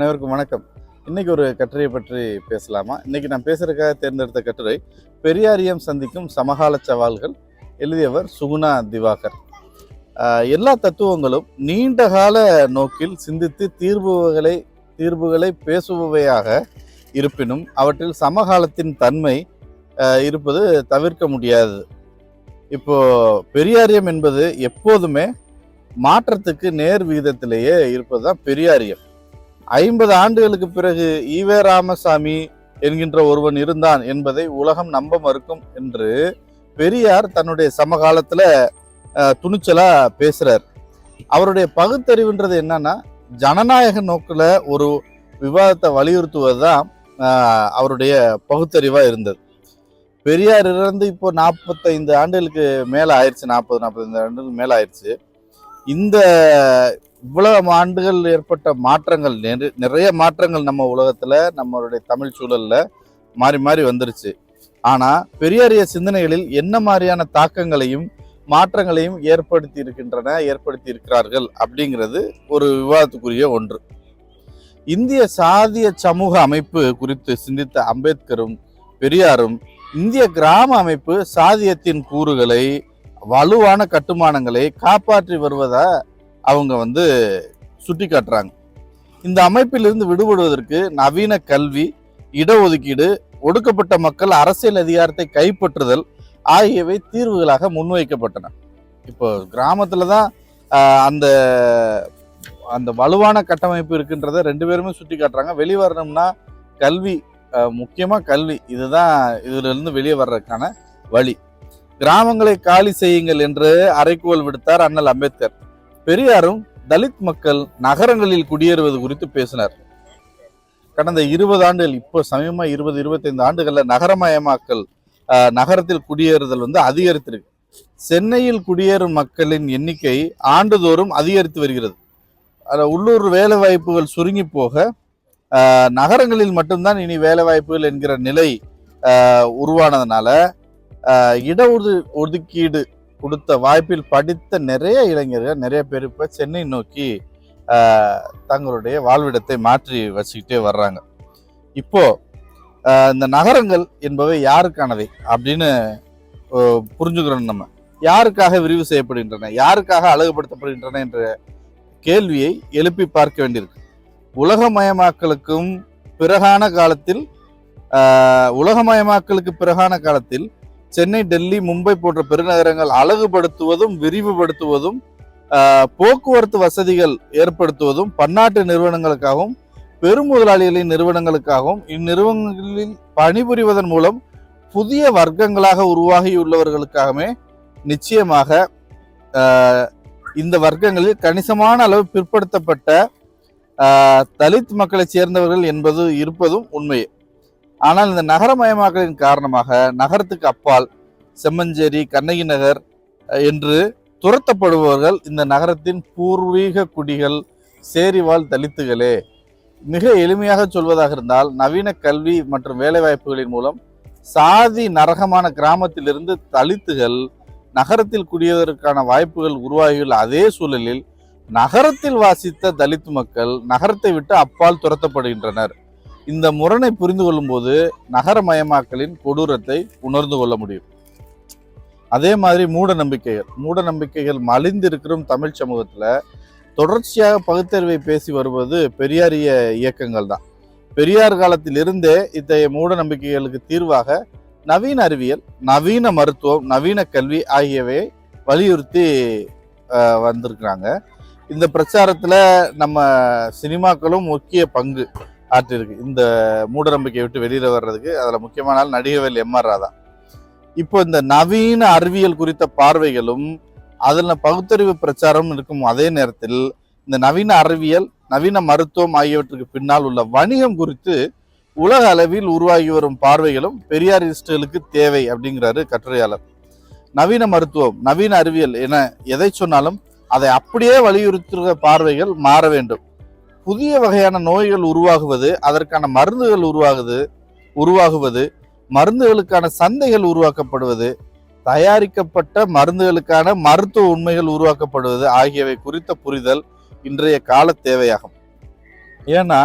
அனைவருக்கும் வணக்கம். இன்னைக்கு ஒரு கட்டுரையை பற்றி பேசலாமா? இன்னைக்கு நான் பேசுறதுக்காக தேர்ந்தெடுத்த கட்டுரை பெரியாரியம் சந்திக்கும் சமகால சவால்கள். எழுதியவர் சுகுணா திவாகர். எல்லா தத்துவங்களும் நீண்ட கால நோக்கில் சிந்தித்து தீர்வுகளை பேசுபவையாக இருப்பினும் அவற்றில் சமகாலத்தின் தன்மை இருப்பது தவிர்க்க முடியாதது. இப்போ பெரியாரியம் என்பது எப்போதுமே மாற்றத்துக்கு நேர் விகிதத்திலேயே இருப்பதுதான் பெரியாரியம். 50 ஆண்டுகளுக்கு பிறகு ஈவே ராமசாமி என்கின்ற ஒருவன் இருந்தான் என்பதை உலகம் நம்ப மறுக்கும் என்று பெரியார் தன்னுடைய சமகாலத்துல துணிச்சலா பேசுறார். அவருடைய பகுத்தறிவுன்றது என்னன்னா, ஜனநாயக நோக்கில் ஒரு விவாதத்தை வலியுறுத்துவதுதான் அவருடைய பகுத்தறிவா இருந்தது. பெரியார் இருந்து இப்போ 45 ஆண்டுகளுக்கு மேல ஆயிடுச்சு, 45 ஆண்டுகளுக்கு மேல ஆயிடுச்சு. இந்த இவ்வளவு ஆண்டுகள் ஏற்பட்ட மாற்றங்கள், நிறைய மாற்றங்கள் நம்ம உலகத்துல, நம்மளுடைய தமிழ் சூழல்ல மாறி மாறி வந்துருச்சு. ஆனா பெரியாரிய சிந்தனைகளில் என்ன மாதிரியான தாக்கங்களையும் மாற்றங்களையும் ஏற்படுத்தி இருக்கிறார்கள் அப்படிங்கிறது ஒரு விவாதத்துக்குரிய ஒன்று. இந்திய சாதிய சமூக அமைப்பு குறித்து சிந்தித்த அம்பேத்கரும் பெரியாரும் இந்திய கிராம அமைப்பு சாதியத்தின் கூறுகளை, வலுவான கட்டுமானங்களை காப்பாற்றி வருவதா அவங்க சுட்டி காட்டுறாங்க. இந்த அமைப்பிலிருந்து விடுபடுவதற்கு நவீன கல்வி, இடஒதுக்கீடு, ஒடுக்கப்பட்ட மக்கள் அரசியல் அதிகாரத்தை கைப்பற்றுதல் ஆகியவை தீர்வுகளாக முன்வைக்கப்பட்டன. இப்போ கிராமத்துலதான் அந்த அந்த வலுவான கட்டமைப்பு இருக்குன்றத ரெண்டு பேருமே சுட்டி காட்டுறாங்க. வெளியே வரணும்னா கல்வி, முக்கியமா கல்வி, இதுதான் இதுல இருந்து வெளியே வர்றதுக்கான வழி. கிராமங்களை காலி செய்யுங்கள் என்று அறைகூவல் விடுத்தார் அண்ணல் அம்பேத்கர். பெரியாரும் தலித் மக்கள் நகரங்களில் குடியேறுவது குறித்து பேசினார். கடந்த 20 ஆண்டுகள், இப்போ சமயமா 20-25 ஆண்டுகள்ல நகரமயமாக்கல், நகரத்தில் குடியேறுதல் அதிகரித்திருக்கு. சென்னையில் குடியேறும் மக்களின் எண்ணிக்கை ஆண்டுதோறும் அதிகரித்து வருகிறது. உள்ளூர் வேலை வாய்ப்புகள் சுருங்கி போக நகரங்களில் மட்டும்தான் இனி வேலை வாய்ப்புகள் என்கிற நிலை உருவானதுனால ஒதுக்கீடு கொடுத்த வாய்ப்பில் படித்த நிறைய இளைஞர்கள், நிறைய பேர் இப்ப சென்னை நோக்கி தங்களுடைய வாழ்விடத்தை மாற்றி வச்சுக்கிட்டே வர்றாங்க. இப்போ இந்த நகரங்கள் என்பவை யாருக்கானவை அப்படின்னு புரிஞ்சுக்கிறோம். நம்ம யாருக்காக விரிவு செய்யப்படுகின்றன, யாருக்காக அழகுபடுத்தப்படுகின்றன என்ற கேள்வியை எழுப்பி பார்க்க வேண்டியிருக்கு. உலகமயமாக்கலுக்கு பிறகான காலத்தில் சென்னை, டெல்லி, மும்பை போன்ற பெருநகரங்கள் அழகுபடுத்துவதும் விரிவுபடுத்துவதும் போக்குவரத்து வசதிகள் ஏற்படுத்துவதும் பன்னாட்டு நிறுவனங்களுக்காகவும் பெருமுதலாளிகளின் நிறுவனங்களுக்காகவும் இந்நிறுவனங்களில் பணிபுரிவதன் மூலம் புதிய வர்க்கங்களாக உருவாகியுள்ளவர்களுக்காகவே நிச்சயமாக இந்த வர்க்கங்களில் கணிசமான அளவு பிற்படுத்தப்பட்ட தலித் மக்களை சேர்ந்தவர்கள் என்பது இருப்பதும் உண்மையே. ஆனால் இந்த நகரமயமாக்கலின் காரணமாக நகரத்துக்கு அப்பால் செம்மஞ்சேரி, கண்ணகி நகர் என்று துரத்தப்படுபவர்கள் இந்த நகரத்தின் பூர்வீக குடிகள், சேரிவாழ் தலித்துகளே. மிக எளிமையாக சொல்வதாக இருந்தால், நவீன கல்வி மற்றும் வேலைவாய்ப்புகளின் மூலம் சாதி நரகமான கிராமத்திலிருந்து தலித்துகள் நகரத்தில் குடியேறுவதற்கான வாய்ப்புகள் உருவாகியுள்ள அதே சூழலில் நகரத்தில் வாசித்த தலித் மக்கள் நகரத்தை விட்டு அப்பால் துரத்தப்படுகின்றனர். இந்த முரணை புரிந்து கொள்ளும் போது நகரமயமாக்கலின் கொடூரத்தை உணர்ந்து கொள்ள முடியும். அதே மாதிரி மூட நம்பிக்கைகள் மலிந்திருக்கிற தமிழ் சமூகத்துல தொடர்ச்சியாக பகுத்தறிவை பேசி வருவது பெரியாரிய இயக்கங்கள் தான். பெரியார் காலத்தில் இருந்தே இத்தகைய மூட நம்பிக்கைகளுக்கு தீர்வாக நவீன அறிவியல், நவீன மருத்துவம், நவீன கல்வி ஆகியவை வலியுறுத்தி வந்திருக்கிறாங்க. இந்த பிரச்சாரத்துல நம்ம சினிமாக்களும் முக்கிய பங்கு ஆற்றிருக்கு. இந்த மூட நம்பிக்கையை விட்டு வெளியில வர்றதுக்கு அதுல முக்கியமான நடிகவேல் எம்.ஆர். ராதா. இப்போ இந்த நவீன அறிவியல் குறித்த பார்வைகளும் அதுல பகுத்தறிவு பிரச்சாரம் இருக்கும் அதே நேரத்தில் இந்த நவீன அறிவியல், நவீன மருத்துவம் ஆகியவற்றுக்கு பின்னால் உள்ள வணிகம் குறித்து உலக அளவில் உருவாகி வரும் பார்வைகளும் பெரியாரிஸ்டுகளுக்கு தேவை அப்படிங்கிறாரு கட்டுரையாளர். நவீன மருத்துவம், நவீன அறிவியல் என எதை சொன்னாலும் அதை அப்படியே வலியுறுத்துகிற பார்வைகள் மாற வேண்டும். புதிய வகையான நோய்கள் உருவாகுவது, அதற்கான மருந்துகள் உருவாகுவது, மருந்துகளுக்கான சந்தைகள் உருவாக்கப்படுவது, தயாரிக்கப்பட்ட மருந்துகளுக்கான மருத்துவ உண்மைகள் உருவாக்கப்படுவது ஆகியவை குறித்த புரிதல் இன்றைய கால தேவையாகும். ஏன்னா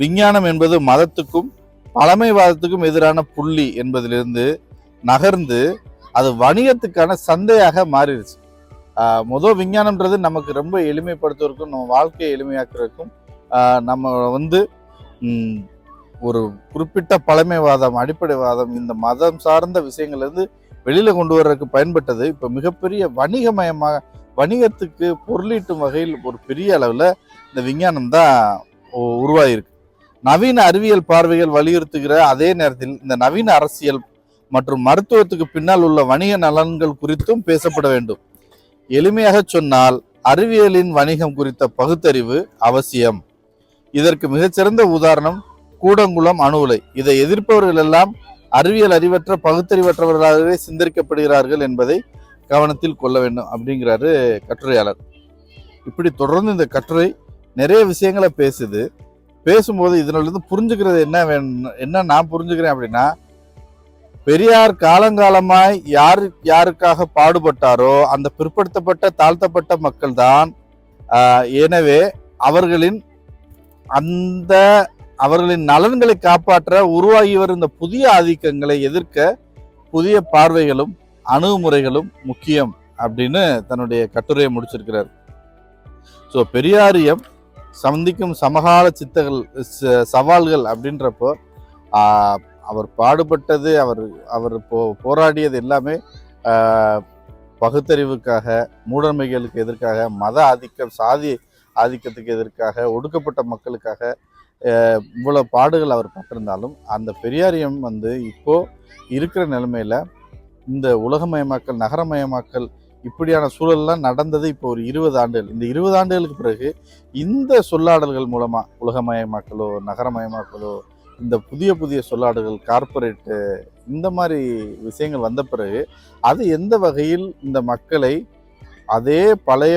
விஞ்ஞானம் என்பது மதத்துக்கும் பழமைவாதத்துக்கும் எதிரான புள்ளி என்பதிலிருந்து நகர்ந்து அது வணிகத்துக்கான சந்தையாக மாறிடுச்சு. முதல் விஞ்ஞானம்ன்றது நமக்கு ரொம்ப எளிமைப்படுத்துவதற்கும் நம்ம வாழ்க்கையை எளிமையாக்குறதுக்கும் நம்ம ஒரு குறிப்பிட்ட பழமைவாதம் அடிப்படைவாதம் இந்த மதம் சார்ந்த விஷயங்கள்லேருந்து வெளியில கொண்டு வர்றதுக்கு பயன்பட்டது. இப்போ மிகப்பெரிய வணிகத்துக்கு பொருளீட்டும் வகையில் ஒரு பெரிய அளவில் இந்த விஞ்ஞானம் தான் உருவாகிருக்கு. நவீன அறிவியல் பார்வைகள் வலியுறுத்துகிற அதே நேரத்தில் இந்த நவீன அரசியல் மற்றும் மருத்துவத்துக்கு பின்னால் உள்ள வணிக நலன்கள் குறித்தும் பேசப்பட வேண்டும். எளிமையாக சொன்னால் அறிவியலின் வணிகம் குறித்த பகுத்தறிவு அவசியம். இதற்கு மிகச்சிறந்த உதாரணம் கூடங்குளம் அணு உலை. இதை எதிர்ப்பவர்கள் எல்லாம் அறிவியல் அறிவற்ற பகுத்தறிவற்றவர்களாகவே சிந்தரிக்கப்படுகிறார்கள் என்பதை கவனத்தில் கொள்ள வேண்டும் அப்படிங்கிறாரு கட்டுரையாளர். இப்படி தொடர்ந்து இந்த கட்டுரை நிறைய விஷயங்களை பேசும்போது இதனிலிருந்து புரிஞ்சுக்கிறது என்ன நான் புரிஞ்சுக்கிறேன் அப்படின்னா, பெரியார் காலங்காலமாய் யாருக்காக பாடுபட்டாரோ அந்த பிற்படுத்தப்பட்ட தாழ்த்தப்பட்ட மக்கள் தான். எனவே அவர்களின் நலன்களை காப்பாற்ற உருவாகி வரும் இந்த புதிய ஆதிக்கங்களை எதிர்க்க புதிய பார்வைகளும் அணுகுமுறைகளும் முக்கியம் அப்படின்னு தன்னுடைய கட்டுரையை முடிச்சிருக்கிறார். ஸோ பெரியாரியம் சந்திக்கும் சமகால சவால்கள் அப்படின்றப்போ அவர் பாடுபட்டது அவர் போராடியது எல்லாமே பகுத்தறிவுக்காக, மூடமைகளுக்கு எதிர்க்காக, மத ஆதிக்கம் சாதி ஆதிக்கத்துக்கு எதிர்க்காக, ஒடுக்கப்பட்ட மக்களுக்காக இவ்வளவு பாடுகள் அவர் பட்டிருந்தாலும் அந்த பெரியாரியம் இப்போ இருக்கிற நிலைமையில இந்த உலகமயமாக்கல் நகரமயமாக்கல் இப்படியான சூழல்லாம் நடந்தது இப்போ ஒரு 20 ஆண்டுகள். இந்த 20 ஆண்டுகளுக்கு பிறகு இந்த சொல்லாடல்கள் மூலமா உலகமயமாக்கலோ நகரமயமாக்கலோ இந்த புதிய சொல்லாடல்கள் கார்ப்பரேட்டு இந்த மாதிரி விஷயங்கள் வந்த பிறகு அது எந்த வகையில் இந்த மக்களை அதே பழைய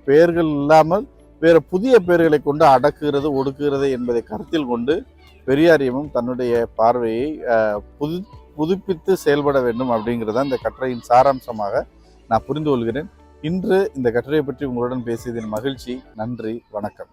பெயர்கள் இல்லாமல் வேற புதிய பெயர்களை கொண்டு அடக்குகிறது ஒடுக்குகிறது என்பதை கருத்தில் கொண்டு பெரியாரியமும் தன்னுடைய பார்வையை புதுப்பித்து செயல்பட வேண்டும் அப்படிங்கிறத இந்த கட்டுரையின் சாராம்சமாக நான் புரிந்து கொள்கிறேன். இன்று இந்த கட்டுரையை பற்றி உங்களுடன் பேசியதின் மகிழ்ச்சி. நன்றி, வணக்கம்.